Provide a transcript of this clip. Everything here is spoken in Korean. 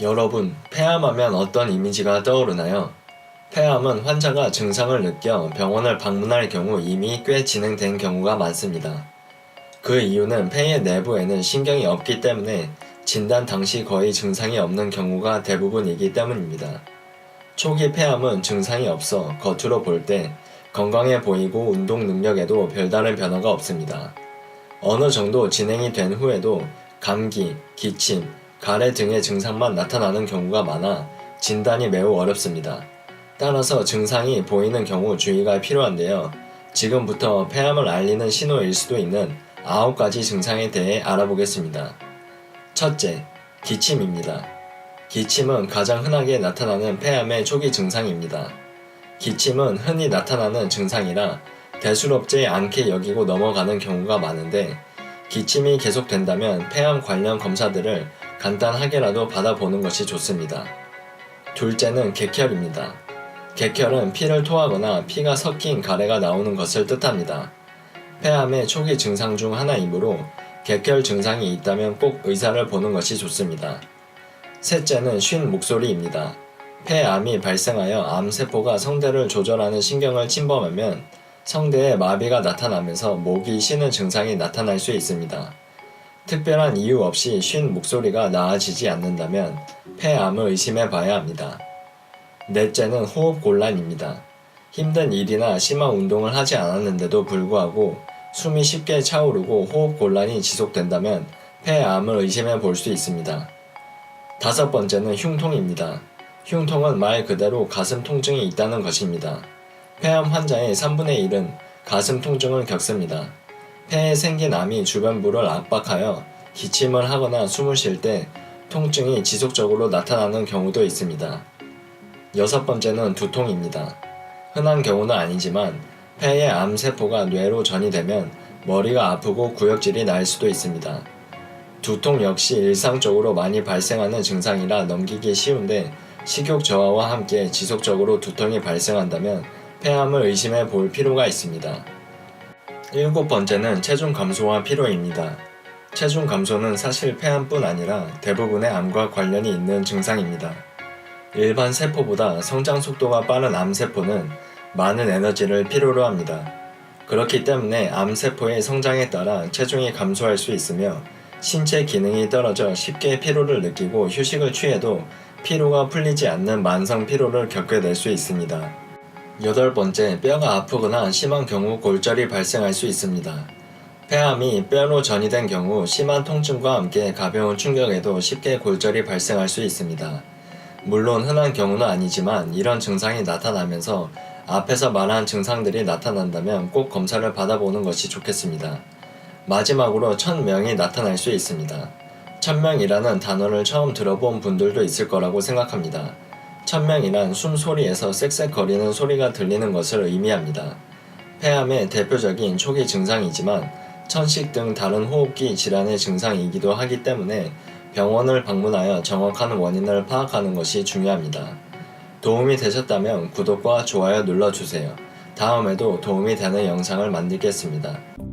여러분, 폐암하면 어떤 이미지가 떠오르나요? 폐암은 환자가 증상을 느껴 병원을 방문할 경우 이미 꽤 진행된 경우가 많습니다. 그 이유는 폐의 내부에는 신경이 없기 때문에 진단 당시 거의 증상이 없는 경우가 대부분이기 때문입니다. 초기 폐암은 증상이 없어 겉으로 볼 때 건강해 보이고 운동 능력에도 별다른 변화가 없습니다. 어느 정도 진행이 된 후에도 감기, 기침, 가래 등의 증상만 나타나는 경우가 많아 진단이 매우 어렵습니다. 따라서 증상이 보이는 경우 주의가 필요한데요. 지금부터 폐암을 알리는 신호일 수도 있는 9가지 증상에 대해 알아보겠습니다. 첫째, 기침입니다. 기침은 가장 흔하게 나타나는 폐암의 초기 증상입니다. 기침은 흔히 나타나는 증상이라 대수롭지 않게 여기고 넘어가는 경우가 많은데 기침이 계속된다면 폐암 관련 검사들을 간단하게라도 받아보는 것이 좋습니다. 둘째는 객혈입니다. 객혈은 피를 토하거나 피가 섞인 가래가 나오는 것을 뜻합니다. 폐암의 초기 증상 중 하나이므로 객혈 증상이 있다면 꼭 의사를 보는 것이 좋습니다. 셋째는 쉰 목소리입니다. 폐암이 발생하여 암세포가 성대를 조절하는 신경을 침범하면 성대에 마비가 나타나면서 목이 쉬는 증상이 나타날 수 있습니다. 특별한 이유 없이 쉰 목소리가 나아지지 않는다면 폐암을 의심해 봐야 합니다. 넷째는 호흡곤란입니다. 힘든 일이나 심한 운동을 하지 않았는데도 불구하고 숨이 쉽게 차오르고 호흡곤란이 지속된다면 폐암을 의심해 볼 수 있습니다. 다섯 번째는 흉통입니다. 흉통은 말 그대로 가슴 통증이 있다는 것입니다. 폐암 환자의 3분의 1은 가슴 통증을 겪습니다. 폐에 생긴 암이 주변부를 압박하여 기침을 하거나 숨을 쉴 때 통증이 지속적으로 나타나는 경우도 있습니다. 여섯 번째는 두통입니다. 흔한 경우는 아니지만 폐의 암세포가 뇌로 전이되면 머리가 아프고 구역질이 날 수도 있습니다. 두통 역시 일상적으로 많이 발생하는 증상이라 넘기기 쉬운데 식욕 저하와 함께 지속적으로 두통이 발생한다면 폐암을 의심해 볼 필요가 있습니다. 일곱 번째는 체중 감소와 피로입니다. 체중 감소는 사실 폐암뿐 아니라 대부분의 암과 관련이 있는 증상입니다. 일반 세포보다 성장 속도가 빠른 암세포는 많은 에너지를 필요로 합니다. 그렇기 때문에 암세포의 성장에 따라 체중이 감소할 수 있으며 신체 기능이 떨어져 쉽게 피로를 느끼고 휴식을 취해도 피로가 풀리지 않는 만성 피로를 겪게 될 수 있습니다. 여덟 번째, 뼈가 아프거나 심한 경우 골절이 발생할 수 있습니다. 폐암이 뼈로 전이된 경우 심한 통증과 함께 가벼운 충격에도 쉽게 골절이 발생할 수 있습니다. 물론 흔한 경우는 아니지만 이런 증상이 나타나면서 앞에서 말한 증상들이 나타난다면 꼭 검사를 받아보는 것이 좋겠습니다. 마지막으로 천명이 나타날 수 있습니다. 천명이라는 단어를 처음 들어본 분들도 있을 거라고 생각합니다. 천명이란 숨소리에서 쌕쌕거리는 소리가 들리는 것을 의미합니다. 폐암의 대표적인 초기 증상이지만 천식 등 다른 호흡기 질환의 증상이기도 하기 때문에 병원을 방문하여 정확한 원인을 파악하는 것이 중요합니다. 도움이 되셨다면 구독과 좋아요 눌러주세요. 다음에도 도움이 되는 영상을 만들겠습니다.